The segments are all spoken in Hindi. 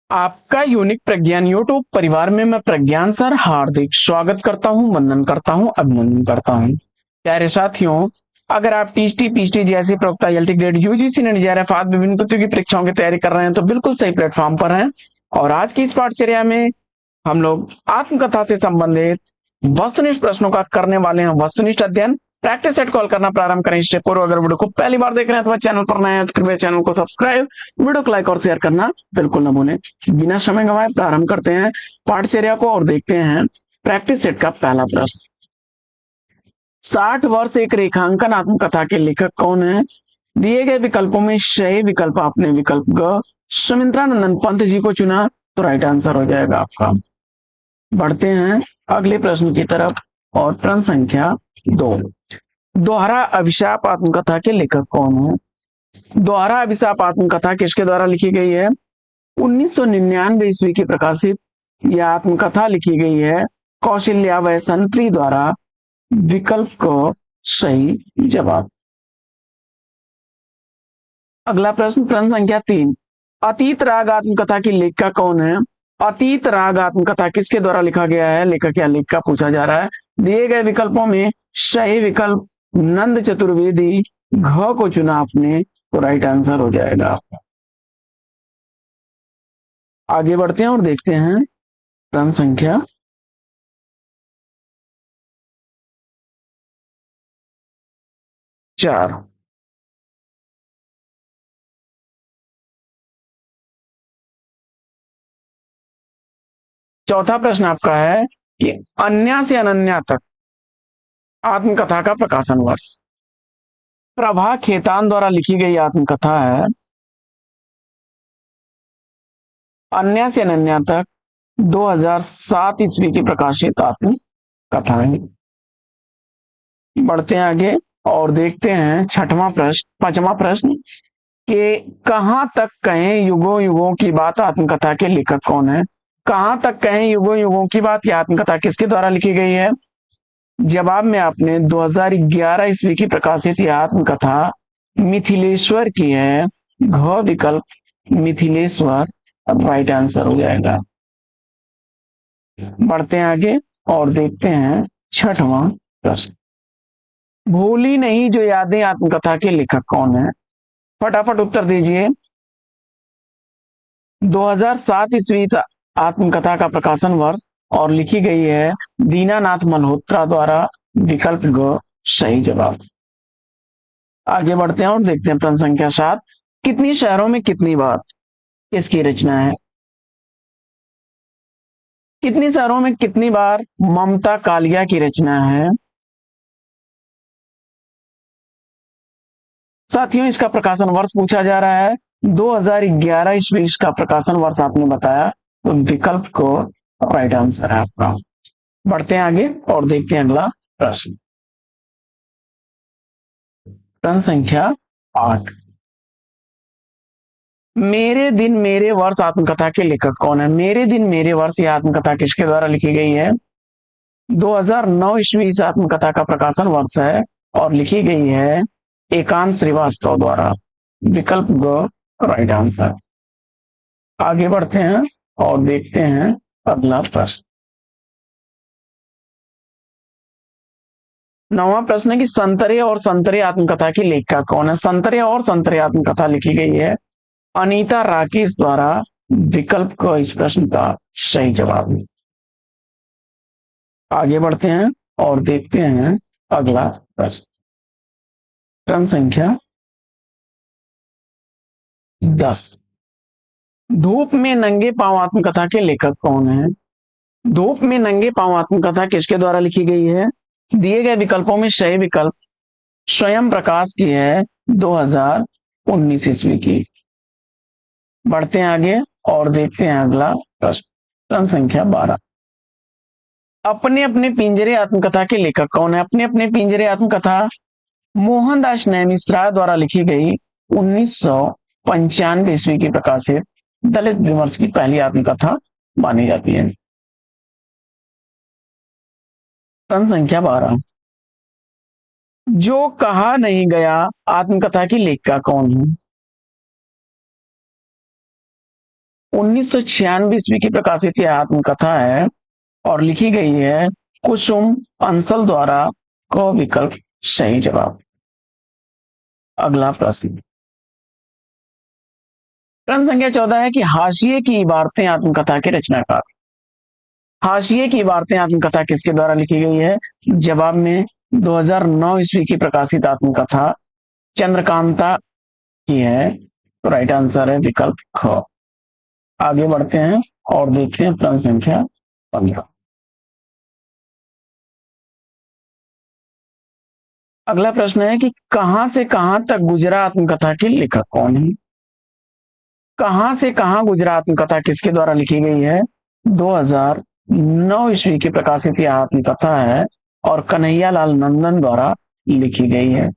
आपका यूनिक प्रज्ञान यूट्यूब परिवार में मैं प्रज्ञान सर हार्दिक स्वागत करता हूं, वंदन करता हूं, अभिनंदन करता हूं। प्यारे साथियों, अगर आप टीएसटी पीएसटी जैसी प्रवक्ता एलटी ग्रेड यूजीसी ने जेआरएफ आदि विभिन्न प्रतियोगी परीक्षाओं की तैयारी कर रहे हैं तो बिल्कुल सही प्लेटफॉर्म पर हैं। और आज की इस पाठचर्या में हम लोग आत्मकथा से संबंधित वस्तुनिष्ठ प्रश्नों का करने वाले हैं। वस्तुनिष्ठ अध्ययन प्रैक्टिस सेट कॉल करना प्रारंभ करें। इससे पूर्व अगर वीडियो को पहली बार देख रहे हैं तो चैनल पर नए हैं तो कृपया चैनल को सब्सक्राइब, वीडियो को लाइक और शेयर करना बिल्कुल न भूलें। बिना समय गंवाए प्रारंभ करते हैं पाठचर्या को और देखते हैं प्रैक्टिस सेट का पहला प्रश्न। 60 वर्ष एक रेखांकन आत्मकथा के लेखक कौन है? दिए गए विकल्पों में सही विकल्प आपने विकल्प ग सुमित्रा नंदन पंत जी को चुना तो राइट आंसर हो जाएगा आपका। बढ़ते हैं अगले प्रश्न की तरफ और प्रश्न संख्या 2। दोहरा अभिशाप आत्मकथा के लेखक कौन है? दोहरा अभिशाप आत्मकथा किसके द्वारा लिखी गई है? 1999 ईस्वी की प्रकाशित यह आत्मकथा लिखी गई है कौशल्या वैसंत्री द्वारा। विकल्प को सही जवाब। अगला प्रश्न प्रश्न संख्या 3। अतीत राग आत्मकथा की लेखिका कौन है? अतीत राग आत्मकथा किसके द्वारा लिखा गया है? लेखक या लेखिका पूछा जा रहा है। दिए गए विकल्पों में सही विकल्प नंद चतुर्वेदी घ को चुना आपने तो राइट आंसर हो जाएगा। आगे बढ़ते हैं और देखते हैं प्रश्न संख्या 4। चौथा प्रश्न आपका है कि अन्या से अनन्या तक आत्मकथा का प्रकाशन वर्ष। प्रभा खेतान द्वारा लिखी गई आत्मकथा है अन्या से अनन्या तक 2007 ईस्वी की प्रकाशित आत्मकथा है। बढ़ते हैं आगे और देखते हैं छठवां प्रश्न पांचवा प्रश्न कि कहां तक कहें युगों युगों की बात आत्मकथा के लेखक कौन है? कहां तक कहें युगों युगों की बात यह आत्मकथा किसके द्वारा लिखी गई है? जवाब में आपने 2011 ईस्वी की प्रकाशित यह आत्मकथा मिथिलेश्वर की है। घ विकल्प मिथिलेश्वर राइट आंसर हो जाएगा। बढ़ते हैं आगे और देखते हैं छठवां प्रश्न। भूली नहीं जो यादें आत्मकथा के लेखक कौन है? फटाफट उत्तर दीजिए। 2007 ईस्वी आत्मकथा का प्रकाशन वर्ष और लिखी गई है दीनानाथ मल्होत्रा द्वारा। विकल्प ग सही जवाब। आगे बढ़ते हैं और देखते हैं प्रश्न संख्या 7। कितनी शहरों में कितनी बार इसकी रचना है? कितनी शहरों में कितनी बार ममता कालिया की रचना है? साथियों, इसका प्रकाशन वर्ष पूछा जा रहा है 2011 ईस्वी का प्रकाशन वर्ष आपने बताया तो विकल्प को राइट आंसर है आपका। बढ़ते हैं आगे और देखते हैं अगला प्रश्न। प्रश्न संख्या 8। मेरे दिन मेरे वर्ष आत्मकथा के लेखक कौन है? मेरे दिन मेरे वर्ष यह आत्मकथा किसके द्वारा लिखी गई है? 2009 ईस्वी इस आत्मकथा का प्रकाशन वर्ष है और लिखी गई है एकांत श्रीवास्तव द्वारा। विकल्प ग राइट आंसर। आगे बढ़ते हैं और देखते हैं अगला प्रश्न। 9वां प्रश्न है कि संतरे और संतरे आत्मकथा की लेखिका कौन है? संतरे और संतरे आत्मकथा लिखी गई है अनीता राकेश द्वारा। विकल्प को इस प्रश्न का सही जवाब है। आगे बढ़ते हैं और देखते हैं अगला प्रश्न। प्रश्न संख्या 10। धूप में नंगे पांव आत्मकथा के लेखक कौन है? धूप में नंगे पांव आत्मकथा किसके द्वारा लिखी गई है? दिए गए विकल्पों में सही विकल्प स्वयं प्रकाश की है 2019 ईस्वी की। बढ़ते हैं आगे और देखते हैं अगला प्रश्न। प्रश्न संख्या 12। अपने अपने पिंजरे आत्मकथा के लेखक कौन है? अपने अपने पिंजरे आत्मकथा मोहनदास नैमिषारद द्वारा लिखी गई 1995 ईस्वी की प्रकाशित दलित विमर्श की पहली आत्मकथा मानी जाती है। प्रश्न संख्या 12। जो कहा नहीं गया आत्मकथा की लेखिका कौन है? 1996 ईस्वी की प्रकाशित यह आत्मकथा है और लिखी गई है कुसुम अंसल द्वारा। क विकल्प सही जवाब। अगला प्रश्न, प्रश्न संख्या 14 है कि हाशिए की इबारतें आत्मकथा के रचनाकार। हाशिए की इबारतें आत्मकथा किसके द्वारा लिखी गई है? जवाब में 2009 ईस्वी की प्रकाशित आत्मकथा चंद्रकांता की है। तो राइट आंसर है विकल्प ख। आगे बढ़ते हैं और देखते हैं प्रश्न संख्या 15। अगला प्रश्न है कि कहां से कहां तक गुजरा आत्मकथा के लेखक कौन है? कहां से कहां गुजरा आत्मकथा किसके द्वारा लिखी गई है? 2009 ईस्वी की प्रकाशित यह आत्मकथा है और कन्हैया लाल नंदन द्वारा लिखी गई है।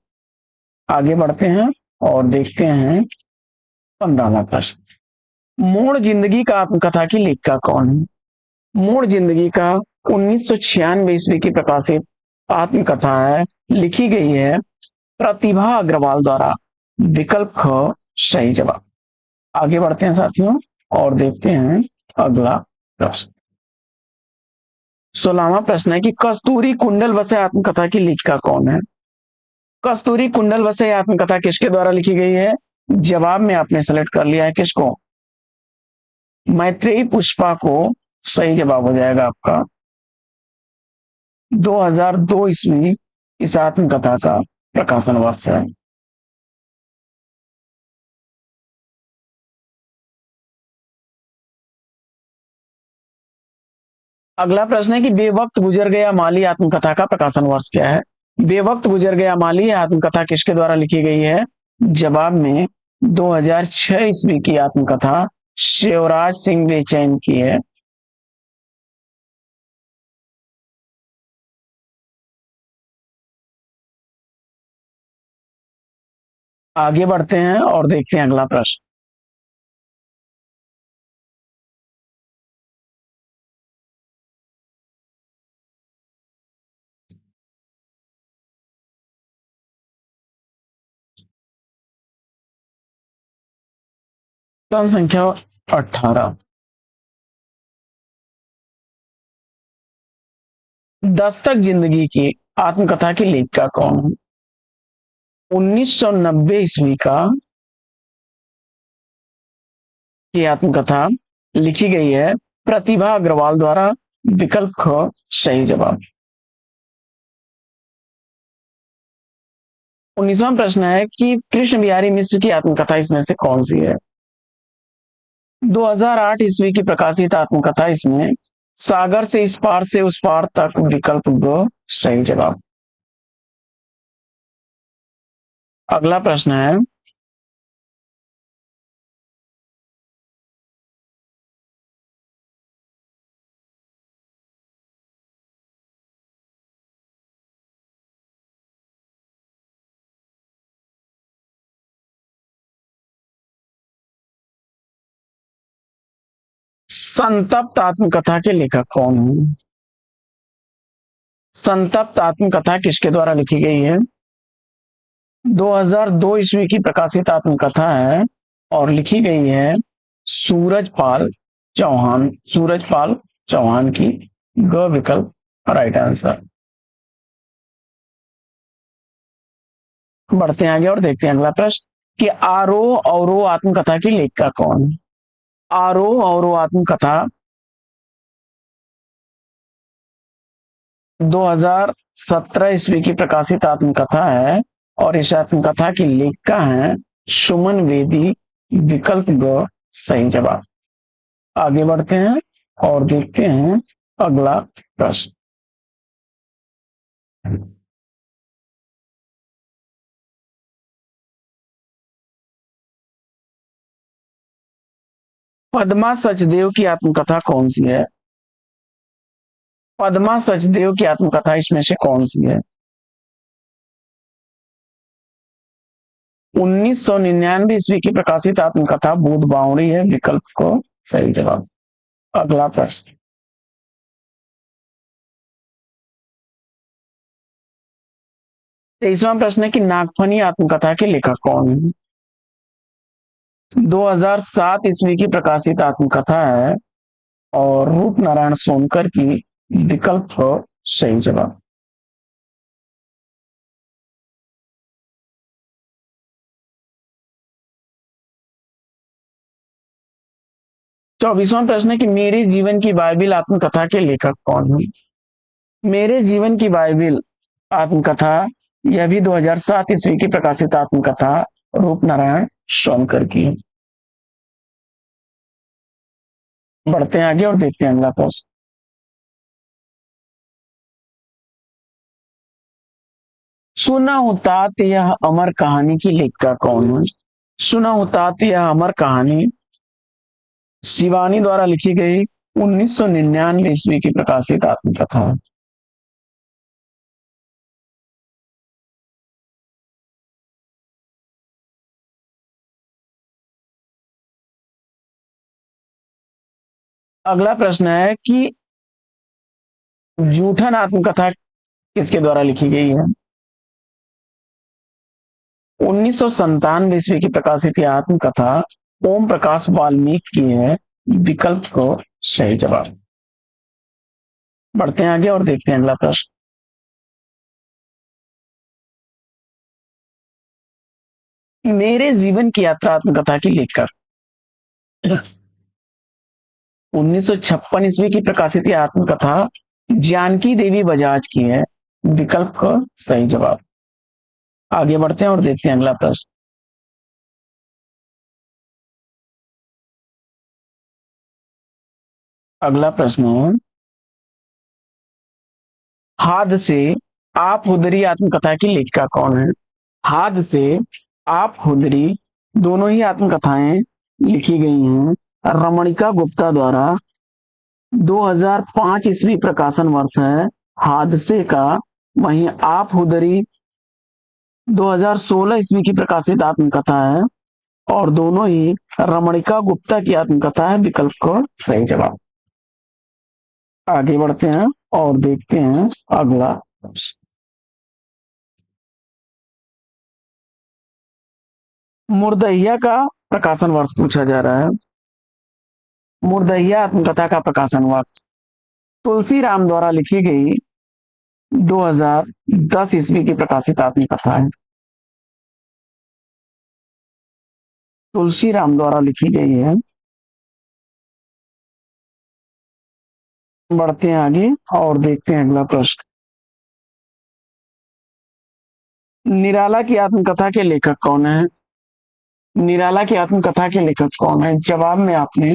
आगे बढ़ते हैं और देखते हैं 15वां प्रश्न, मोड़ जिंदगी का आत्मकथा की लेखिका कौन है? मोड़ जिंदगी का 1996 ईस्वी की प्रकाशित आत्मकथा है, लिखी गई है प्रतिभा अग्रवाल द्वारा। विकल्प ख सही जवाब। आगे बढ़ते हैं साथियों और देखते हैं अगला प्रश्न। 16वां प्रश्न है कि कस्तूरी कुंडल वसे आत्मकथा की लेखिका कौन है? कस्तूरी कुंडल वसे आत्मकथा किसके द्वारा लिखी गई है? जवाब में आपने सेलेक्ट कर लिया है किसको? मैत्रेयी पुष्पा को। सही जवाब हो जाएगा आपका। 2002 ईस्वी इस आत्मकथा का प्रकाशन वर्ष है। अगला प्रश्न है कि बेवक्त गुजर गया माली आत्मकथा का प्रकाशन वर्ष क्या है? बेवक्त गुजर गया माली आत्मकथा किसके द्वारा लिखी गई है? जवाब में 2006 ईस्वी की आत्मकथा शिवराज सिंह बेचैन की है। आगे बढ़ते हैं और देखते हैं अगला प्रश्न। प्रश्न संख्या 18, दस्तक जिंदगी की आत्मकथा की लेखिका कौन है? 1990 ईस्वी का की आत्मकथा लिखी गई है प्रतिभा अग्रवाल द्वारा। विकल्प ख सही जवाब। 19वां प्रश्न है कि कृष्ण बिहारी मिश्र की आत्मकथा इसमें से कौन सी है? 2008 ईस्वी की प्रकाशित आत्मकथा इसमें सागर से इस पार से उस पार तक। विकल्प ग सही जवाब। अगला प्रश्न है, संतप्त आत्मकथा के लेखक कौन है? संतप्त आत्मकथा किसके द्वारा लिखी गई है? 2002 ईस्वी की प्रकाशित आत्मकथा है और लिखी गई है सूरजपाल चौहान। सूरजपाल चौहान की। ग विकल्प राइट आंसर। बढ़ते हैं आगे और देखते हैं अगला प्रश्न कि आरोह अवरोह आत्मकथा की लेखिका कौन है? आरोह अवरोह आत्मकथा 2017 ईस्वी की प्रकाशित आत्मकथा है और इस आत्मकथा की लेखिका है सुमन वेदी। विकल्प ग सही जवाब। आगे बढ़ते हैं और देखते हैं अगला प्रश्न। पद्मा सचदेव की आत्मकथा कौन सी है? पद्मा सचदेव की आत्मकथा इसमें से कौन सी है? 1999 ईस्वी की प्रकाशित आत्मकथा बूढ़ बावड़ी है। विकल्प को सही जवाब। अगला प्रश्न, 23वां प्रश्न है कि नागफनी आत्मकथा के लेखक कौन है? 2007 ईस्वी की प्रकाशित आत्मकथा है और रूप नारायण सोनकर की। विकल्प सही जवाब। 24वां प्रश्न है कि मेरे जीवन की बाइबिल आत्मकथा के लेखक कौन है। मेरे जीवन की बाइबिल आत्मकथा, यह भी 2007 ईस्वी की प्रकाशित आत्मकथा रूप नारायण सोनकर की है। बढ़ते हैं आगे और देखते हैं अगला प्रश्न। सुना हूं तात यह अमर कहानी की लेखिका कौन है। सुना हूं तात यह अमर कहानी शिवानी द्वारा लिखी गई 1999 ईस्वी की प्रकाशित आत्मकथा है। अगला प्रश्न है कि जूठन आत्मकथा किसके द्वारा लिखी गई है। 1997 ईस्वी की प्रकाशित यह आत्मकथा ओम प्रकाश वाल्मीकि की है। विकल्प को सही जवाब। बढ़ते हैं आगे और देखते हैं अगला प्रश्न। मेरे जीवन की यात्रा आत्मकथा की लेखक 1956 ईस्वी की प्रकाशित यह आत्मकथा जानकी देवी बजाज की है। विकल्प का सही जवाब। आगे बढ़ते हैं और देखते हैं अगला प्रश्न। अगला प्रश्न है, हाथ से आप हुदरी आत्मकथा की लेखिका कौन है। हाथ से आप हुदरी दोनों ही आत्मकथाएं लिखी गई हैं रमणिका गुप्ता द्वारा। 2005 ईस्वी प्रकाशन वर्ष है हादसे का। वहीं आप हुदरी 2016 ईस्वी की प्रकाशित आत्मकथा है और दोनों ही रमणिका गुप्ता की आत्मकथा है। विकल्प को सही जवाब। आगे बढ़ते हैं और देखते हैं अगला प्रश्न। मुर्दहिया का प्रकाशन वर्ष पूछा जा रहा है। मुर्दहिया आत्मकथा का प्रकाशन वर्ष तुलसी राम द्वारा लिखी गई 2010 ईस्वी की प्रकाशित आत्मकथा है। तुलसी राम द्वारा लिखी गई है। बढ़ते हैं आगे और देखते हैं अगला प्रश्न। निराला की आत्मकथा के लेखक कौन है। निराला की आत्मकथा के लेखक कौन है। जवाब में आपने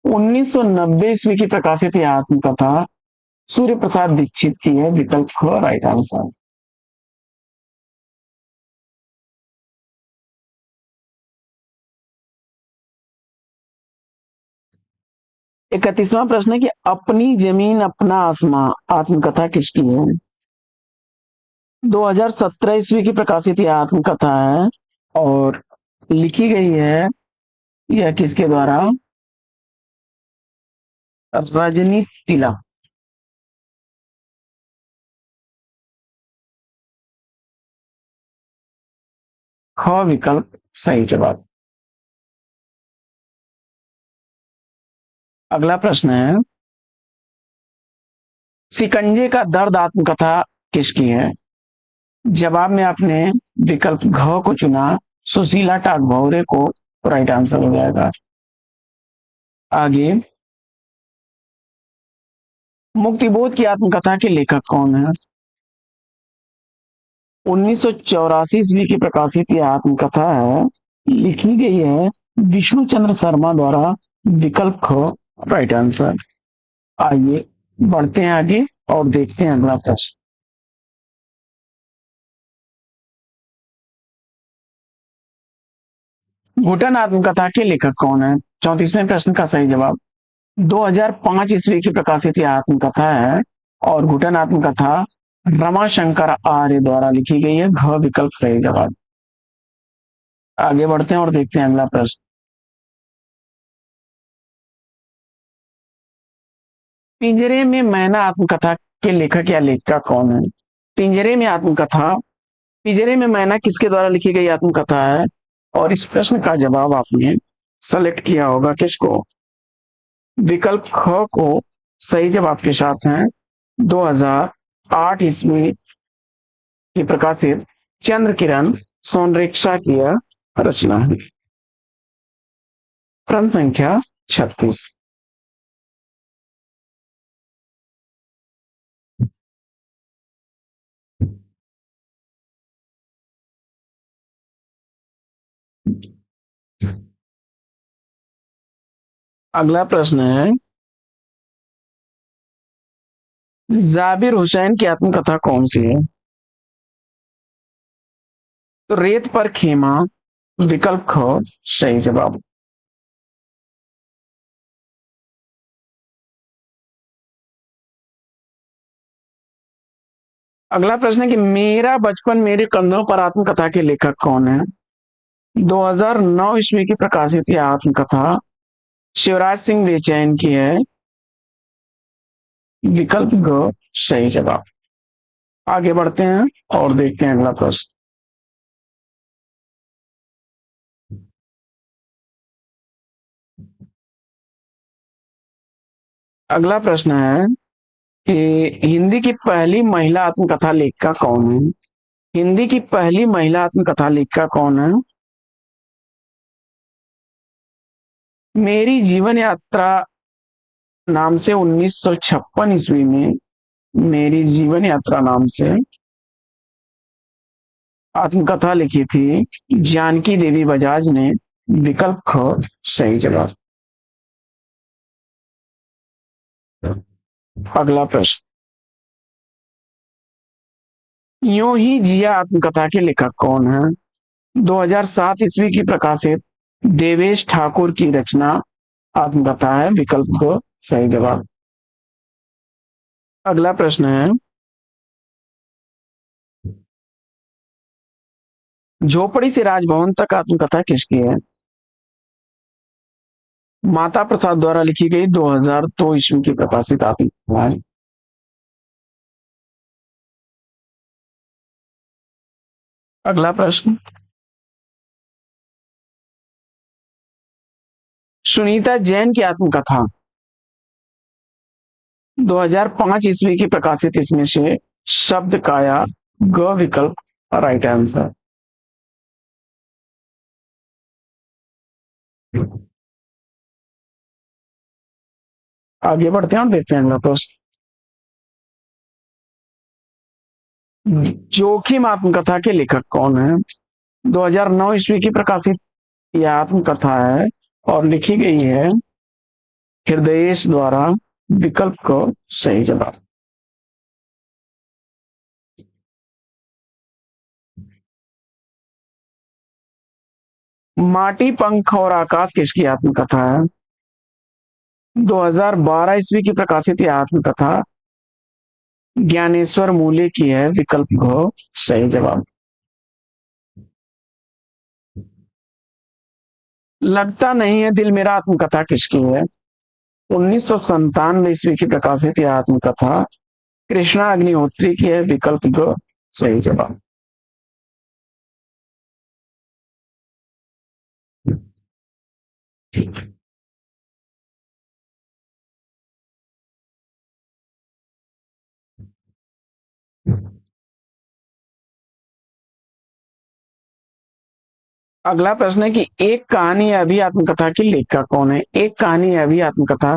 1990 ईस्वी की प्रकाशित यह आत्मकथा सूर्य प्रसाद दीक्षित की है। विकल्प हो राइट आंसर। 31वां प्रश्न है कि अपनी जमीन अपना आसमां आत्मकथा किसकी है। 2017 ईस्वी की प्रकाशित यह आत्मकथा है और लिखी गई है यह किसके द्वारा। रजनी तिलक। ख विकल्प सही जवाब। अगला प्रश्न है, शिकंजे का दर्द आत्मकथा किसकी है। जवाब में आपने विकल्प घ को चुना। सुशीला टागभौरे को राइट आंसर हो जाएगा। आगे, मुक्तिबोध की आत्मकथा के लेखक कौन है। 1984 ईस्वी की प्रकाशित यह आत्मकथा है। लिखी गई है विष्णु चंद्र शर्मा द्वारा। विकल्प ख राइट आंसर। आइए बढ़ते हैं आगे और देखते हैं अगला प्रश्न। घुटन आत्मकथा के लेखक कौन है। 34वें प्रश्न का सही जवाब। 2005 ईस्वी की प्रकाशित यह आत्मकथा है और घुटन आत्मकथा रमाशंकर आर्य द्वारा लिखी गई है। घ विकल्प सही जवाब। आगे बढ़ते हैं और देखते हैं अगला प्रश्न। पिंजरे में मैना आत्मकथा के लेखक या लेखिका कौन है। पिंजरे में आत्मकथा पिंजरे में मैना किसके द्वारा लिखी गई आत्मकथा है? और इस प्रश्न का जवाब आपने सेलेक्ट किया होगा किसको? विकल्प ख को सही जवाब के साथ है 2008 ईस्वी की प्रकाशित चंद्र किरण सोनरेखा की यह रचना है। प्रश्न संख्या 36। अगला प्रश्न है, जाबिर हुसैन की आत्मकथा कौन सी है? तो रेत पर खेमा, विकल्प ख सही जवाब। अगला प्रश्न है कि मेरा बचपन मेरे कंधों पर आत्मकथा के लेखक कौन है? 2009 ईस्वी की प्रकाशित यह आत्मकथा शिवराज सिंह बेचैन की है, विकल्प ग सही जवाब। आगे बढ़ते हैं और देखते हैं अगला प्रश्न। अगला प्रश्न है कि हिंदी की पहली महिला आत्मकथा लेखिका कौन है? हिंदी की पहली महिला आत्मकथा लेखिका कौन है? मेरी जीवन यात्रा नाम से 1956 ईस्वी में मेरी जीवन यात्रा नाम से आत्मकथा लिखी थी जानकी देवी बजाज ने, विकल्प ख सही जवाब। अगला प्रश्न, यूं ही जिया आत्मकथा के लेखक कौन है? 2007 ईस्वी की प्रकाशित देवेश ठाकुर की रचना आत्मकथा है, विकल्प ख सही जवाब। अगला प्रश्न है, झोपड़ी से राजभवन तक आत्मकथा किसकी है? माता प्रसाद द्वारा लिखी गई 2002 ईस्वी की प्रकाशित आत्मकथा है। अगला प्रश्न, सुनीता जैन की आत्मकथा 2005 ईस्वी की प्रकाशित इसमें से शब्द काया ग विकल्प राइट आंसर। आगे बढ़ते हैं और देखते हैं अगला प्रश्न, जोखिम आत्मकथा के लेखक कौन है? 2009 ईस्वी की प्रकाशित यह आत्मकथा है और लिखी गई है हृदयेश द्वारा, विकल्प को सही जवाब। माटी पंख और आकाश किसकी आत्मकथा है? 2012 ईस्वी की प्रकाशित यह आत्मकथा ज्ञानेश्वर मूले की है, विकल्प को सही जवाब। लगता नहीं है दिल मेरा आत्मकथा किसकी है? 1997 ईस्वी की प्रकाशित यह आत्मकथा कृष्णा अग्निहोत्री की है, विकल्प को सही जवाब। अगला प्रश्न है कि एक कहानी है अभी आत्मकथा की लेखक कौन है? एक कहानी है अभी आत्मकथा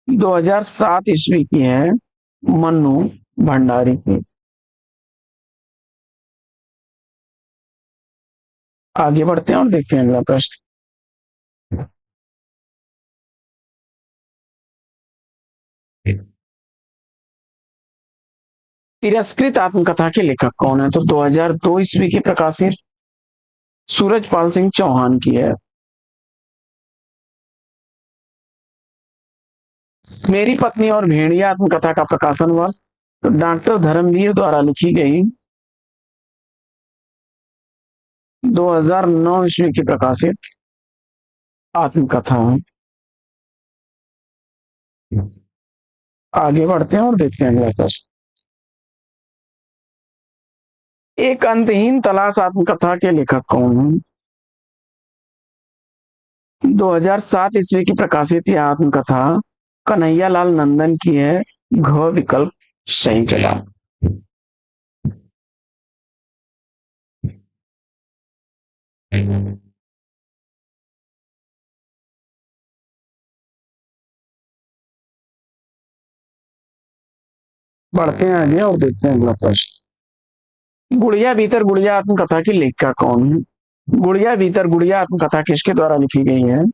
2007 ईस्वी की है, मन्नू भंडारी की। आगे बढ़ते हैं और देखते हैं अगला प्रश्न, तिरस्कृत आत्मकथा के लेखक कौन है? तो 2002 ईस्वी की प्रकाशित सूरजपाल सिंह चौहान की है। मेरी पत्नी और भेड़िया आत्मकथा का प्रकाशन वर्ष तो डॉक्टर धर्मवीर द्वारा लिखी गई 2009 ईस्वी की प्रकाशित आत्मकथा है। आगे बढ़ते हैं और देखते हैं अगला प्रश्न, एक अंतहीन तलाश आत्मकथा के लेखक कौन है? 2007 ईस्वी की प्रकाशित यह आत्मकथा कन्हैया लाल नंदन की है। घ विकल्प सही जवाब। बढ़ते हैं आगे और देखते हैं अगला प्रश्न। गुड़िया भीतर गुड़िया आत्मकथा की लेखिका कौन है? गुड़िया भीतर गुड़िया आत्मकथा किसके द्वारा लिखी गई है?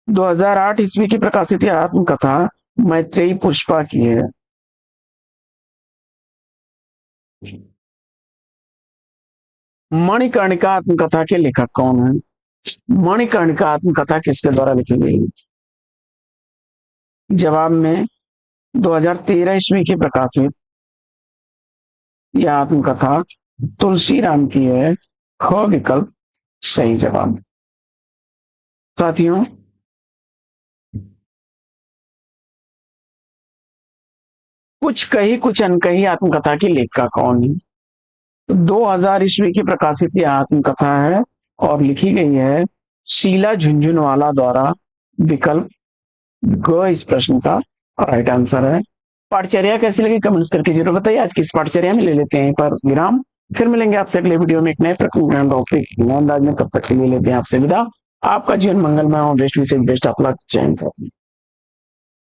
2008 ईस्वी की प्रकाशित यह आत्मकथा मैत्रेयी पुष्पा की है। मणिकर्णिका आत्मकथा के लेखक कौन है? मणिकर्णिका आत्मकथा किसके द्वारा लिखी गई है? जवाब में 2013 ईस्वी की प्रकाशित यह आत्मकथा तुलसी राम की है। ख विकल्प सही जवाब। साथियों, कुछ कही कुछ अनकही आत्मकथा की लेखिका कौन है? 2000 ईस्वी की प्रकाशित यह आत्मकथा है और लिखी गई है शीला झुंझुनवाला द्वारा। विकल्प ग इस प्रश्न का राइट आंसर है। पाठचर्या कैसी लगी कमेंट्स करके जरूर बताइए। आज की इस पाठचर्या में ले लेते हैं पर विराम, फिर मिलेंगे आपसे अगले वीडियो में एक नए टॉपिक नए अंदाज में। तब तक के लिए लेते हैं आपसे विदा। आपका जीवन मंगलमय हो, बेस्ट विशेष बेस्ट ऑफ लक। जय हिंद।